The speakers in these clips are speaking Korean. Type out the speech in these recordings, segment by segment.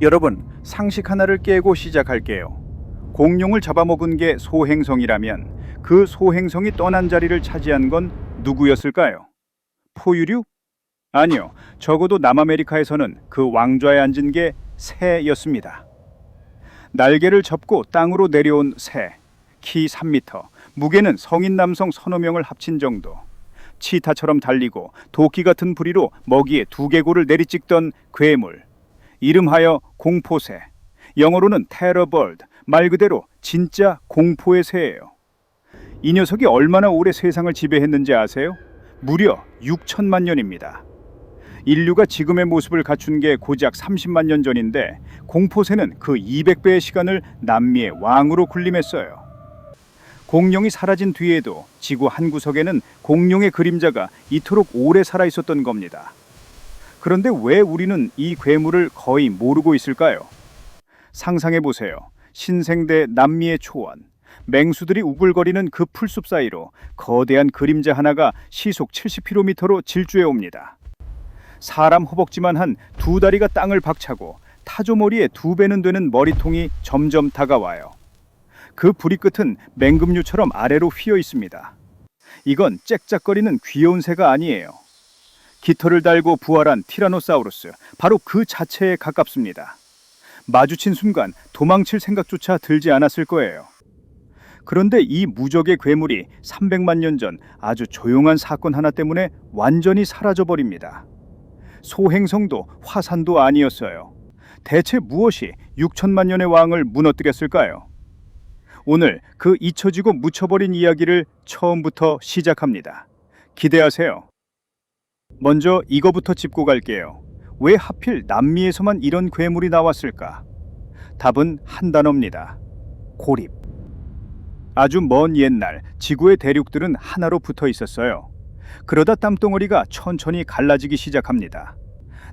여러분, 상식 하나를 깨고 시작할게요. 공룡을 잡아먹은 게 소행성이라면 그 소행성이 떠난 자리를 차지한 건 누구였을까요? 포유류? 아니요. 적어도 남아메리카에서는 그 왕좌에 앉은 게 새였습니다. 날개를 접고 땅으로 내려온 새. 키 3m, 무게는 성인 남성 서너 명을 합친 정도. 치타처럼 달리고 도끼 같은 부리로 먹이에 두개골을 내리찍던 괴물. 이름하여 공포새. 영어로는 테러버드, 말 그대로 진짜 공포의 새예요. 이 녀석이 얼마나 오래 세상을 지배했는지 아세요? 무려 6천만 년입니다. 인류가 지금의 모습을 갖춘 게 고작 30만 년 전인데 공포새는 그 200배의 시간을 남미의 왕으로 군림했어요. 공룡이 사라진 뒤에도 지구 한 구석에는 공룡의 그림자가 이토록 오래 살아 있었던 겁니다. 그런데 왜 우리는 이 괴물을 거의 모르고 있을까요? 상상해 보세요. 신생대 남미의 초원. 맹수들이 우글거리는 그 풀숲 사이로 거대한 그림자 하나가 시속 70km로 질주해 옵니다. 사람 허벅지만 한 두 다리가 땅을 박차고 타조머리의 2배는 되는 머리통이 점점 다가와요. 그 부리 끝은 맹금류처럼 아래로 휘어 있습니다. 이건 짹짹거리는 귀여운 새가 아니에요. 깃털을 달고 부활한 티라노사우루스, 바로 그 자체에 가깝습니다. 마주친 순간 도망칠 생각조차 들지 않았을 거예요. 그런데 이 무적의 괴물이 300만 년 전 아주 조용한 사건 하나 때문에 완전히 사라져버립니다. 소행성도 화산도 아니었어요. 대체 무엇이 6천만 년의 왕을 무너뜨렸을까요? 오늘 그 잊혀지고 묻혀버린 이야기를 처음부터 시작합니다. 기대하세요. 먼저 이거부터 짚고 갈게요. 왜 하필 남미에서만 이런 괴물이 나왔을까? 답은 한 단어입니다. 고립. 아주 먼 옛날 지구의 대륙들은 하나로 붙어 있었어요. 그러다 땀덩어리가 천천히 갈라지기 시작합니다.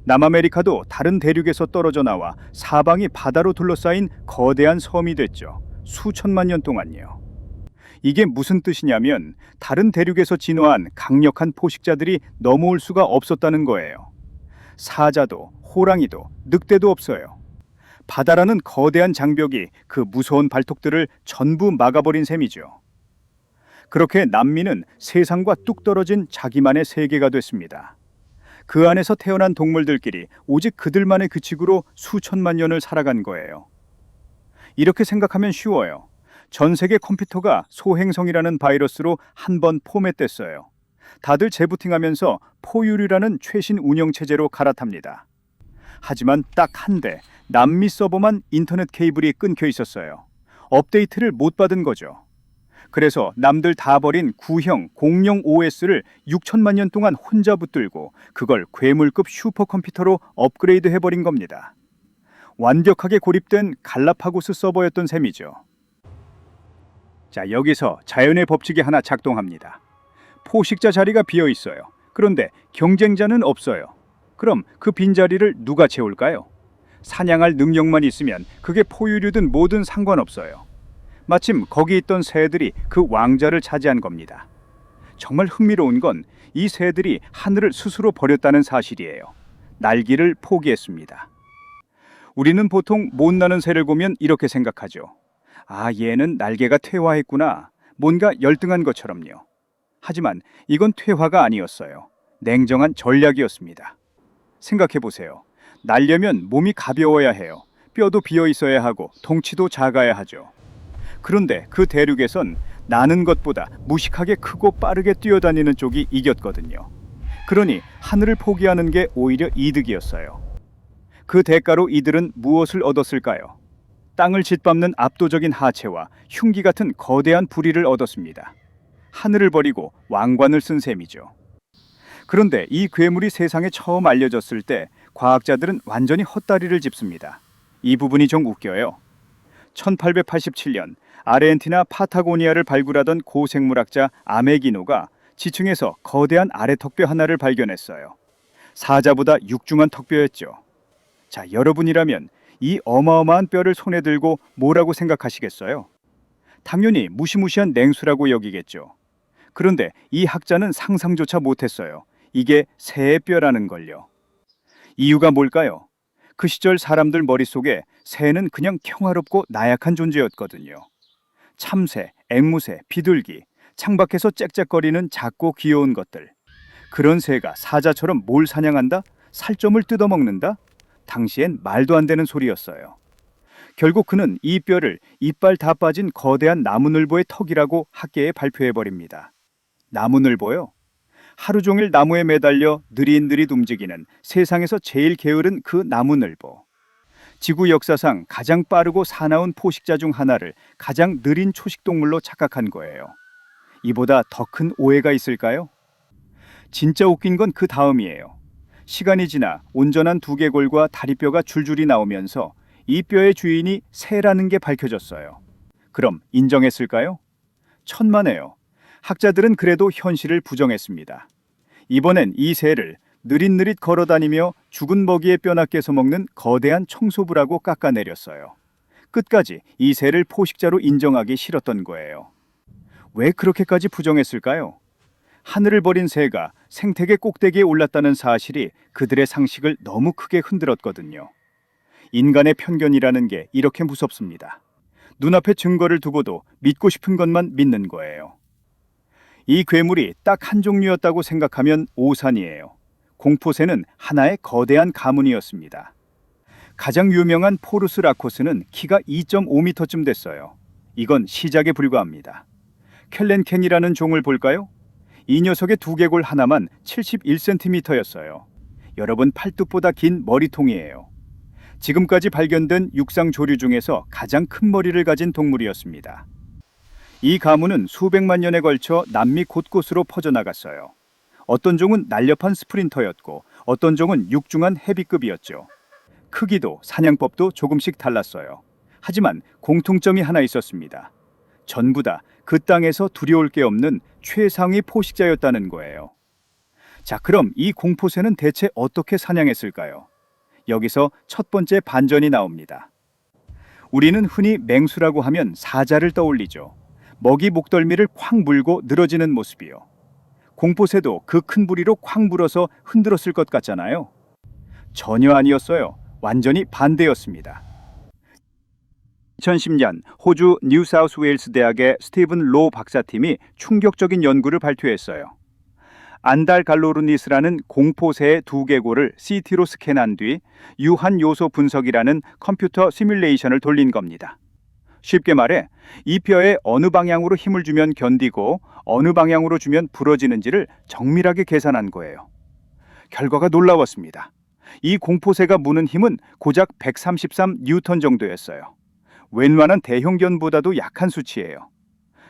남아메리카도 다른 대륙에서 떨어져 나와 사방이 바다로 둘러싸인 거대한 섬이 됐죠. 수천만 년 동안요. 이게 무슨 뜻이냐면 다른 대륙에서 진화한 강력한 포식자들이 넘어올 수가 없었다는 거예요. 사자도 호랑이도 늑대도 없어요. 바다라는 거대한 장벽이 그 무서운 발톱들을 전부 막아버린 셈이죠. 그렇게 남미는 세상과 뚝 떨어진 자기만의 세계가 됐습니다. 그 안에서 태어난 동물들끼리 오직 그들만의 규칙으로 수천만 년을 살아간 거예요. 이렇게 생각하면 쉬워요. 전 세계 컴퓨터가 소행성이라는 바이러스로 한 번 포맷됐어요. 다들 재부팅하면서 포유류라는 최신 운영체제로 갈아탑니다. 하지만 딱 한 대, 남미 서버만 인터넷 케이블이 끊겨 있었어요. 업데이트를 못 받은 거죠. 그래서 남들 다 버린 구형 공룡 OS를 6천만 년 동안 혼자 붙들고 그걸 괴물급 슈퍼컴퓨터로 업그레이드 해버린 겁니다. 완벽하게 고립된 갈라파고스 서버였던 셈이죠. 자, 여기서 자연의 법칙이 하나 작동합니다. 포식자 자리가 비어 있어요. 그런데 경쟁자는 없어요. 그럼 그 빈자리를 누가 채울까요? 사냥할 능력만 있으면 그게 포유류든 뭐든 상관없어요. 마침 거기 있던 새들이 그 왕자를 차지한 겁니다. 정말 흥미로운 건 이 새들이 하늘을 스스로 버렸다는 사실이에요. 날기를 포기했습니다. 우리는 보통 못 나는 새를 보면 이렇게 생각하죠. 아, 얘는 날개가 퇴화했구나. 뭔가 열등한 것처럼요. 하지만 이건 퇴화가 아니었어요. 냉정한 전략이었습니다. 생각해 보세요. 날려면 몸이 가벼워야 해요. 뼈도 비어 있어야 하고 덩치도 작아야 하죠. 그런데 그 대륙에선 나는 것보다 무식하게 크고 빠르게 뛰어다니는 쪽이 이겼거든요. 그러니 하늘을 포기하는 게 오히려 이득이었어요. 그 대가로 이들은 무엇을 얻었을까요? 땅을 짓밟는 압도적인 하체와 흉기 같은 거대한 부리를 얻었습니다. 하늘을 버리고 왕관을 쓴 셈이죠. 그런데 이 괴물이 세상에 처음 알려졌을 때 과학자들은 완전히 헛다리를 짚습니다. 이 부분이 좀 웃겨요. 1887년 아르헨티나 파타고니아를 발굴하던 고생물학자 아메기노가 지층에서 거대한 아래턱뼈 하나를 발견했어요. 사자보다 육중한 턱뼈였죠. 자, 여러분이라면 이 어마어마한 뼈를 손에 들고 뭐라고 생각하시겠어요? 당연히 무시무시한 냉수라고 여기겠죠. 그런데 이 학자는 상상조차 못했어요. 이게 새의 뼈라는 걸요. 이유가 뭘까요? 그 시절 사람들 머릿속에 새는 그냥 평화롭고 나약한 존재였거든요. 참새, 앵무새, 비둘기, 창밖에서 짹짹거리는 작고 귀여운 것들. 그런 새가 사자처럼 뭘 사냥한다? 살점을 뜯어먹는다? 당시엔 말도 안 되는 소리였어요. 결국 그는 이 뼈를 이빨 다 빠진 거대한 나무늘보의 턱이라고 학계에 발표해버립니다. 나무늘보요? 하루 종일 나무에 매달려 느릿느릿 움직이는 세상에서 제일 게으른 그 나무늘보. 지구 역사상 가장 빠르고 사나운 포식자 중 하나를 가장 느린 초식동물로 착각한 거예요. 이보다 더 큰 오해가 있을까요? 진짜 웃긴 건 그 다음이에요. 시간이 지나 온전한 두개골과 다리뼈가 줄줄이 나오면서 이 뼈의 주인이 새라는 게 밝혀졌어요. 그럼 인정했을까요? 천만에요. 학자들은 그래도 현실을 부정했습니다. 이번엔 이 새를 느릿느릿 걸어다니며 죽은 먹이의 뼈나 깨서 먹는 거대한 청소부라고 깎아내렸어요. 끝까지 이 새를 포식자로 인정하기 싫었던 거예요. 왜 그렇게까지 부정했을까요? 하늘을 버린 새가 생태계 꼭대기에 올랐다는 사실이 그들의 상식을 너무 크게 흔들었거든요. 인간의 편견이라는 게 이렇게 무섭습니다. 눈앞에 증거를 두고도 믿고 싶은 것만 믿는 거예요. 이 괴물이 딱 한 종류였다고 생각하면 오산이에요. 공포새는 하나의 거대한 가문이었습니다. 가장 유명한 포르스 라코스는 키가 2.5m쯤 됐어요. 이건 시작에 불과합니다. 켈렌켄이라는 종을 볼까요? 이 녀석의 두개골 하나만 71cm였어요. 여러분 팔뚝보다 긴 머리통이에요. 지금까지 발견된 육상 조류 중에서 가장 큰 머리를 가진 동물이었습니다. 이 가문은 수백만 년에 걸쳐 남미 곳곳으로 퍼져나갔어요. 어떤 종은 날렵한 스프린터였고 어떤 종은 육중한 헤비급이었죠. 크기도 사냥법도 조금씩 달랐어요. 하지만 공통점이 하나 있었습니다. 전부 다 그 땅에서 두려울 게 없는 최상위 포식자였다는 거예요. 자, 그럼 이 공포새는 대체 어떻게 사냥했을까요? 여기서 첫 번째 반전이 나옵니다. 우리는 흔히 맹수라고 하면 사자를 떠올리죠. 먹이 목덜미를 콱 물고 늘어지는 모습이요. 공포새도 그 큰 부리로 콱 물어서 흔들었을 것 같잖아요. 전혀 아니었어요. 완전히 반대였습니다. 2010년 호주 뉴사우스웨일스 대학의 스티븐 로 박사팀이 충격적인 연구를 발표했어요. 안달갈로르니스라는 공포새의 두개골을 CT로 스캔한 뒤 유한 요소 분석이라는 컴퓨터 시뮬레이션을 돌린 겁니다. 쉽게 말해 이 뼈에 어느 방향으로 힘을 주면 견디고 어느 방향으로 주면 부러지는지를 정밀하게 계산한 거예요. 결과가 놀라웠습니다. 이 공포새가 무는 힘은 고작 133뉴턴 정도였어요. 웬만한 대형견보다도 약한 수치예요.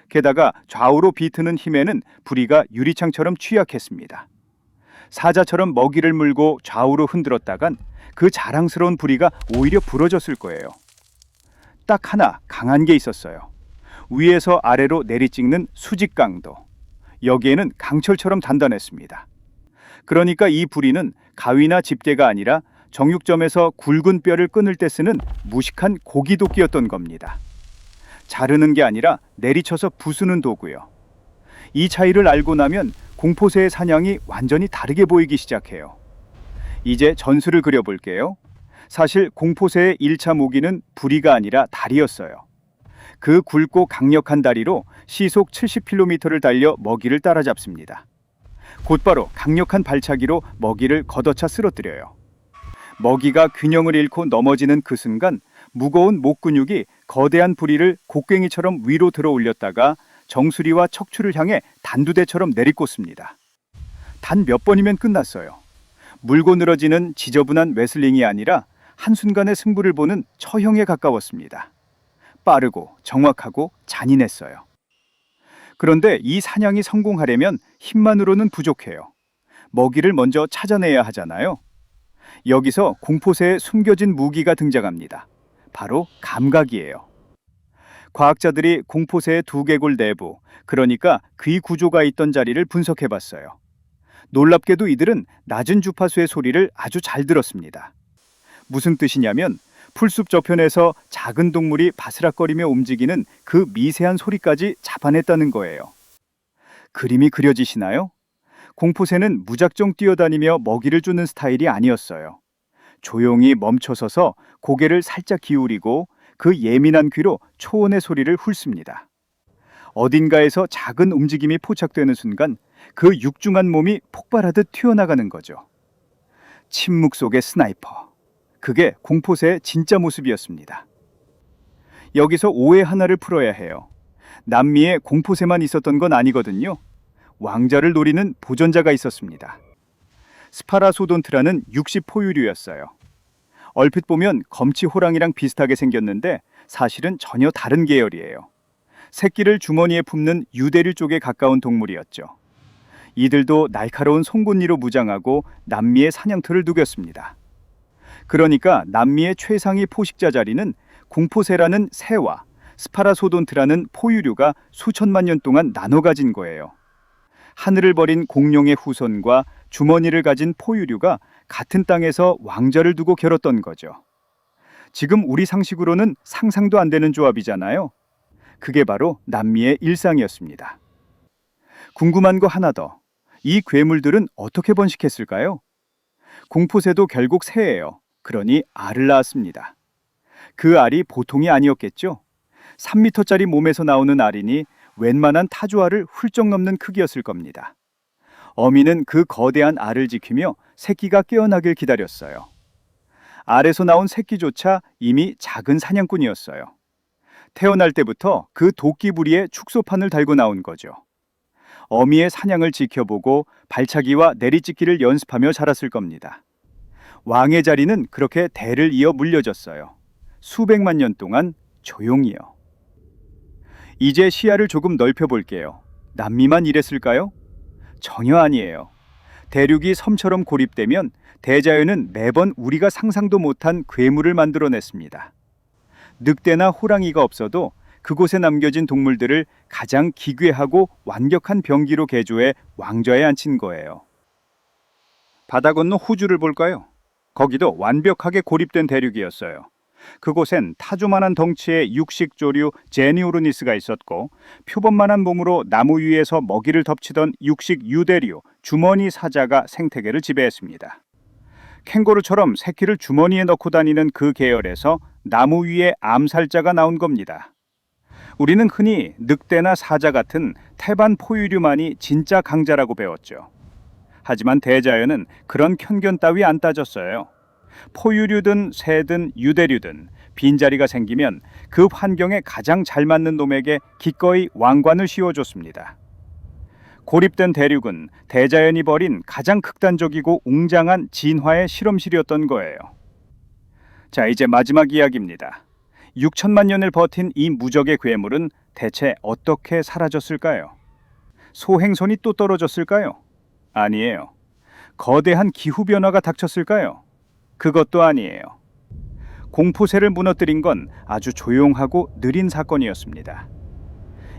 게다가 좌우로 비트는 힘에는 부리가 유리창처럼 취약했습니다. 사자처럼 먹이를 물고 좌우로 흔들었다간 그 자랑스러운 부리가 오히려 부러졌을 거예요. 딱 하나 강한 게 있었어요. 위에서 아래로 내리찍는 수직 강도. 여기에는 강철처럼 단단했습니다. 그러니까 이 부리는 가위나 집게가 아니라 정육점에서 굵은 뼈를 끊을 때 쓰는 무식한 고기도끼였던 겁니다. 자르는 게 아니라 내리쳐서 부수는 도구요. 이 차이를 알고 나면 공포새의 사냥이 완전히 다르게 보이기 시작해요. 이제 전술을 그려볼게요. 사실 공포새의 1차 무기는 부리가 아니라 다리였어요. 그 굵고 강력한 다리로 시속 70km를 달려 먹이를 따라잡습니다. 곧바로 강력한 발차기로 먹이를 걷어차 쓰러뜨려요. 먹이가 균형을 잃고 넘어지는 그 순간 무거운 목 근육이 거대한 부리를 곡괭이처럼 위로 들어 올렸다가 정수리와 척추를 향해 단두대처럼 내리꽂습니다. 단 몇 번이면 끝났어요. 물고 늘어지는 지저분한 레슬링이 아니라 한순간의 승부를 보는 처형에 가까웠습니다. 빠르고 정확하고 잔인했어요. 그런데 이 사냥이 성공하려면 힘만으로는 부족해요. 먹이를 먼저 찾아내야 하잖아요. 여기서 공포새의 숨겨진 무기가 등장합니다. 바로 감각이에요. 과학자들이 공포새의 두개골 내부, 그러니까 귀 구조가 있던 자리를 분석해봤어요. 놀랍게도 이들은 낮은 주파수의 소리를 아주 잘 들었습니다. 무슨 뜻이냐면 풀숲 저편에서 작은 동물이 바스락거리며 움직이는 그 미세한 소리까지 잡아냈다는 거예요. 그림이 그려지시나요? 공포새는 무작정 뛰어다니며 먹이를 주는 스타일이 아니었어요. 조용히 멈춰서서 고개를 살짝 기울이고 그 예민한 귀로 초원의 소리를 훑습니다. 어딘가에서 작은 움직임이 포착되는 순간 그 육중한 몸이 폭발하듯 튀어나가는 거죠. 침묵 속의 스나이퍼. 그게 공포새의 진짜 모습이었습니다. 여기서 오해 하나를 풀어야 해요. 남미에 공포새만 있었던 건 아니거든요. 왕자를 노리는 보전자가 있었습니다. 스파라소돈트라는 육식 포유류였어요. 얼핏 보면 검치 호랑이랑 비슷하게 생겼는데 사실은 전혀 다른 계열이에요. 새끼를 주머니에 품는 유대류 쪽에 가까운 동물이었죠. 이들도 날카로운 송곳니로 무장하고 남미의 사냥터를 누겼습니다. 그러니까 남미의 최상위 포식자 자리는 공포새라는 새와 스파라소돈트라는 포유류가 수천만 년 동안 나눠 가진 거예요. 하늘을 버린 공룡의 후손과 주머니를 가진 포유류가 같은 땅에서 왕자를 두고 겨뤘던 거죠. 지금 우리 상식으로는 상상도 안 되는 조합이잖아요. 그게 바로 남미의 일상이었습니다. 궁금한 거 하나 더. 이 괴물들은 어떻게 번식했을까요? 공포새도 결국 새예요. 그러니 알을 낳았습니다. 그 알이 보통이 아니었겠죠? 3m짜리 몸에서 나오는 알이니 웬만한 타조알을 훌쩍 넘는 크기였을 겁니다. 어미는 그 거대한 알을 지키며 새끼가 깨어나길 기다렸어요. 알에서 나온 새끼조차 이미 작은 사냥꾼이었어요. 태어날 때부터 그 도끼부리에 축소판을 달고 나온 거죠. 어미의 사냥을 지켜보고 발차기와 내리찍기를 연습하며 자랐을 겁니다. 왕의 자리는 그렇게 대를 이어 물려졌어요. 수백만 년 동안 조용히요. 이제 시야를 조금 넓혀볼게요. 남미만 이랬을까요? 전혀 아니에요. 대륙이 섬처럼 고립되면 대자연은 매번 우리가 상상도 못한 괴물을 만들어냈습니다. 늑대나 호랑이가 없어도 그곳에 남겨진 동물들을 가장 기괴하고 완벽한 병기로 개조해 왕좌에 앉힌 거예요. 바다 건너 호주를 볼까요? 거기도 완벽하게 고립된 대륙이었어요. 그곳엔 타조만한 덩치의 육식조류 제니오르니스가 있었고 표범만한 몸으로 나무 위에서 먹이를 덮치던 육식 유대류 주머니 사자가 생태계를 지배했습니다. 캥거루처럼 새끼를 주머니에 넣고 다니는 그 계열에서 나무 위에 암살자가 나온 겁니다. 우리는 흔히 늑대나 사자 같은 태반 포유류만이 진짜 강자라고 배웠죠. 하지만 대자연은 그런 편견 따위 안 따졌어요. 포유류든 새든 유대류든 빈자리가 생기면 그 환경에 가장 잘 맞는 놈에게 기꺼이 왕관을 씌워줬습니다. 고립된 대륙은 대자연이 벌인 가장 극단적이고 웅장한 진화의 실험실이었던 거예요. 자, 이제 마지막 이야기입니다. 6천만 년을 버틴 이 무적의 괴물은 대체 어떻게 사라졌을까요? 소행성이 또 떨어졌을까요? 아니에요. 거대한 기후변화가 닥쳤을까요? 그것도 아니에요. 공포새를 무너뜨린 건 아주 조용하고 느린 사건이었습니다.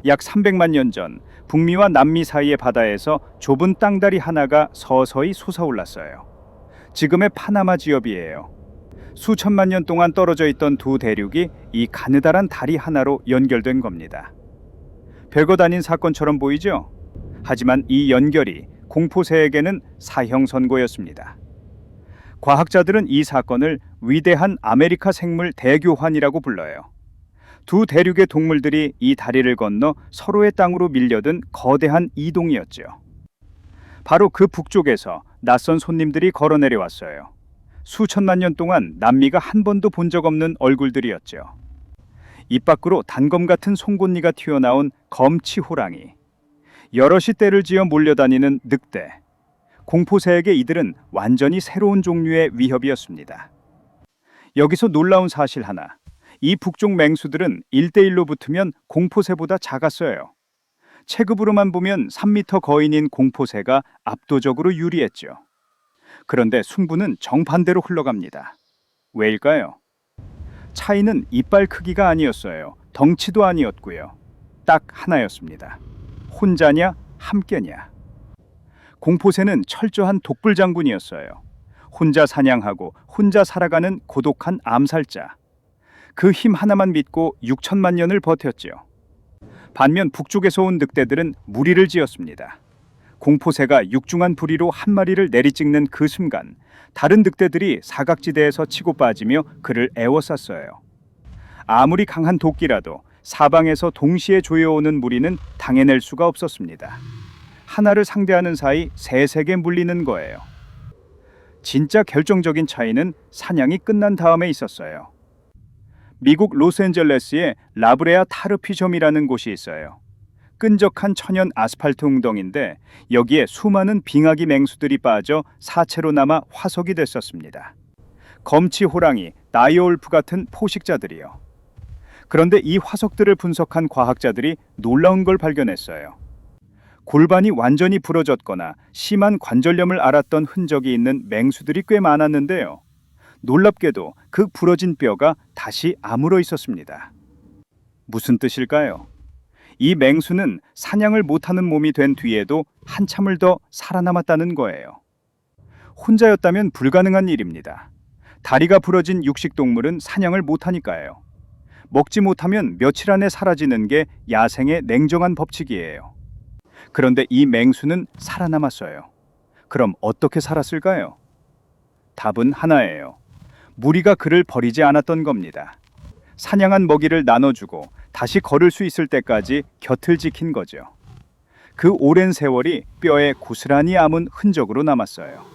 약 300만 년 전 북미와 남미 사이의 바다에서 좁은 땅다리 하나가 서서히 솟아올랐어요. 지금의 파나마 지역이에요. 수천만 년 동안 떨어져 있던 두 대륙이 이 가느다란 다리 하나로 연결된 겁니다. 별것 아닌 사건처럼 보이죠? 하지만 이 연결이 공포새에게는 사형 선고였습니다. 과학자들은 이 사건을 위대한 아메리카 생물 대교환이라고 불러요. 두 대륙의 동물들이 이 다리를 건너 서로의 땅으로 밀려든 거대한 이동이었죠. 바로 그 북쪽에서 낯선 손님들이 걸어 내려왔어요. 수천만 년 동안 남미가 한 번도 본 적 없는 얼굴들이었죠. 입 밖으로 단검 같은 송곳니가 튀어나온 검치 호랑이, 여럿이 떼를 지어 몰려다니는 늑대. 공포새에게 이들은 완전히 새로운 종류의 위협이었습니다. 여기서 놀라운 사실 하나. 이 북쪽 맹수들은 1대1로 붙으면 공포새보다 작았어요. 체급으로만 보면 3m 거인인 공포새가 압도적으로 유리했죠. 그런데 승부는 정반대로 흘러갑니다. 왜일까요? 차이는 이빨 크기가 아니었어요. 덩치도 아니었고요. 딱 하나였습니다. 혼자냐, 함께냐. 공포새는 철저한 독불 장군이었어요. 혼자 사냥하고 혼자 살아가는 고독한 암살자. 그 힘 하나만 믿고 6천만 년을 버텼죠. 반면 북쪽에서 온 늑대들은 무리를 지었습니다. 공포새가 육중한 부리로 한 마리를 내리찍는 그 순간 다른 늑대들이 사각지대에서 치고 빠지며 그를 에워쌌어요. 아무리 강한 도끼라도 사방에서 동시에 조여오는 무리는 당해낼 수가 없었습니다. 하나를 상대하는 사이 셋에게 물리는 거예요. 진짜 결정적인 차이는 사냥이 끝난 다음에 있었어요. 미국 로스앤젤레스에 라브레아 타르피점이라는 곳이 있어요. 끈적한 천연 아스팔트 웅덩인데 여기에 수많은 빙하기 맹수들이 빠져 사체로 남아 화석이 됐었습니다. 검치 호랑이, 나이올프 같은 포식자들이요. 그런데 이 화석들을 분석한 과학자들이 놀라운 걸 발견했어요. 골반이 완전히 부러졌거나 심한 관절염을 앓았던 흔적이 있는 맹수들이 꽤 많았는데요. 놀랍게도 그 부러진 뼈가 다시 아물어 있었습니다. 무슨 뜻일까요? 이 맹수는 사냥을 못하는 몸이 된 뒤에도 한참을 더 살아남았다는 거예요. 혼자였다면 불가능한 일입니다. 다리가 부러진 육식동물은 사냥을 못하니까요. 먹지 못하면 며칠 안에 사라지는 게 야생의 냉정한 법칙이에요. 그런데 이 맹수는 살아남았어요. 그럼 어떻게 살았을까요? 답은 하나예요. 무리가 그를 버리지 않았던 겁니다. 사냥한 먹이를 나눠주고 다시 걸을 수 있을 때까지 곁을 지킨 거죠. 그 오랜 세월이 뼈에 고스란히 남은 흔적으로 남았어요.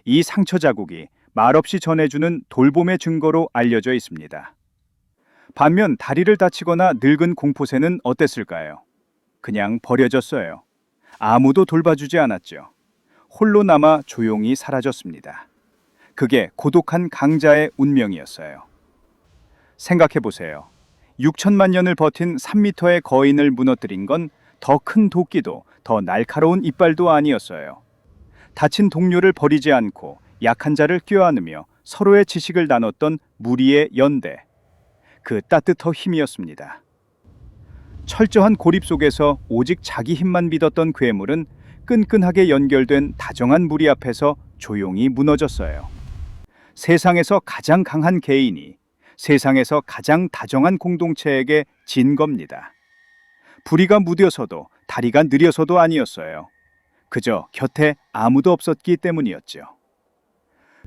이 상처 자국이 말없이 전해주는 돌봄의 증거로 알려져 있습니다. 반면 다리를 다치거나 늙은 공포새는 어땠을까요? 그냥 버려졌어요. 아무도 돌봐주지 않았죠. 홀로 남아 조용히 사라졌습니다. 그게 고독한 강자의 운명이었어요. 생각해보세요. 6천만 년을 버틴 3미터의 거인을 무너뜨린 건 더 큰 도끼도 더 날카로운 이빨도 아니었어요. 다친 동료를 버리지 않고 약한 자를 껴안으며 서로의 지식을 나눴던 무리의 연대. 그 따뜻한 힘이었습니다. 철저한 고립 속에서 오직 자기 힘만 믿었던 괴물은 끈끈하게 연결된 다정한 무리 앞에서 조용히 무너졌어요. 세상에서 가장 강한 개인이 세상에서 가장 다정한 공동체에게 진 겁니다. 부리가 무뎌서도 다리가 느려서도 아니었어요. 그저 곁에 아무도 없었기 때문이었죠.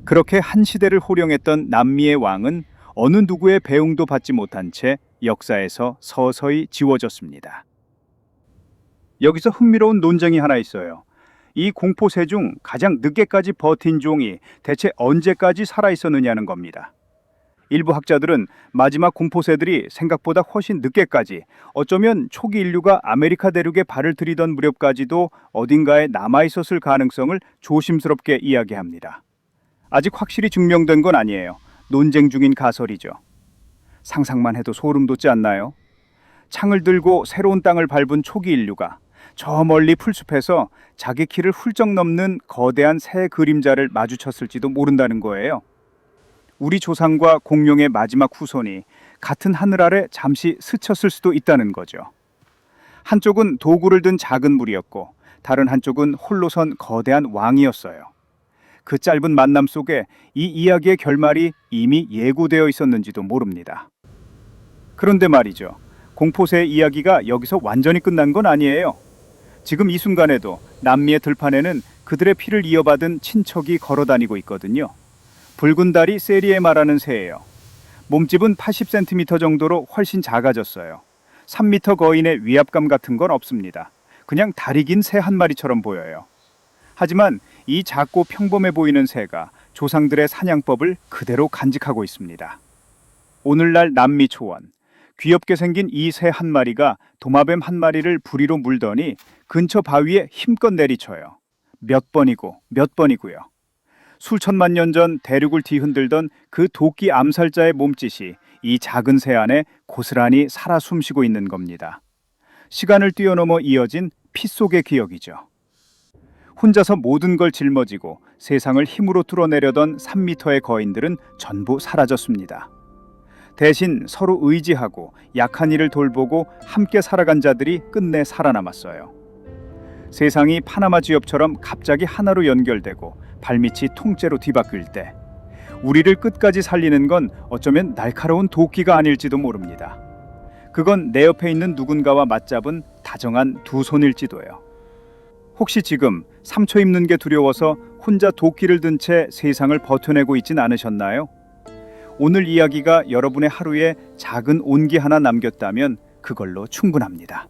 그렇게 한 시대를 호령했던 남미의 왕은 어느 누구의 배웅도 받지 못한 채 역사에서 서서히 지워졌습니다. 여기서 흥미로운 논쟁이 하나 있어요. 이 공포새 중 가장 늦게까지 버틴 종이 대체 언제까지 살아있었느냐는 겁니다. 일부 학자들은 마지막 공포새들이 생각보다 훨씬 늦게까지, 어쩌면 초기 인류가 아메리카 대륙에 발을 들이던 무렵까지도 어딘가에 남아있었을 가능성을 조심스럽게 이야기합니다. 아직 확실히 증명된 건 아니에요. 논쟁 중인 가설이죠. 상상만 해도 소름 돋지 않나요? 창을 들고 새로운 땅을 밟은 초기 인류가 저 멀리 풀숲에서 자기 키를 훌쩍 넘는 거대한 새 그림자를 마주쳤을지도 모른다는 거예요. 우리 조상과 공룡의 마지막 후손이 같은 하늘 아래 잠시 스쳤을 수도 있다는 거죠. 한쪽은 도구를 든 작은 무리였고 다른 한쪽은 홀로선 거대한 왕이었어요. 그 짧은 만남 속에 이 이야기의 결말이 이미 예고되어 있었는지도 모릅니다. 그런데 말이죠. 공포새의 이야기가 여기서 완전히 끝난 건 아니에요. 지금 이 순간에도 남미의 들판에는 그들의 피를 이어받은 친척이 걸어다니고 있거든요. 붉은 다리 세리에 말하는 새예요. 몸집은 80cm 정도로 훨씬 작아졌어요. 3m 거인의 위압감 같은 건 없습니다. 그냥 다리 긴 새 한 마리처럼 보여요. 하지만 이 작고 평범해 보이는 새가 조상들의 사냥법을 그대로 간직하고 있습니다. 오늘날 남미 초원, 귀엽게 생긴 이 새 한 마리가 도마뱀 한 마리를 부리로 물더니 근처 바위에 힘껏 내리쳐요. 몇 번이고 몇 번이고요. 수천만 년 전 대륙을 뒤흔들던 그 도끼 암살자의 몸짓이 이 작은 새 안에 고스란히 살아 숨쉬고 있는 겁니다. 시간을 뛰어넘어 이어진 피 속의 기억이죠. 혼자서 모든 걸 짊어지고 세상을 힘으로 뚫어내려던 3미터의 거인들은 전부 사라졌습니다. 대신 서로 의지하고 약한 이를 돌보고 함께 살아간 자들이 끝내 살아남았어요. 세상이 파나마 지엽처럼 갑자기 하나로 연결되고 발밑이 통째로 뒤바뀔 때 우리를 끝까지 살리는 건 어쩌면 날카로운 도끼가 아닐지도 모릅니다. 그건 내 옆에 있는 누군가와 맞잡은 다정한 두 손일지도요. 혹시 지금 상처 입는 게 두려워서 혼자 도끼를 든 채 세상을 버텨내고 있진 않으셨나요? 오늘 이야기가 여러분의 하루에 작은 온기 하나 남겼다면 그걸로 충분합니다.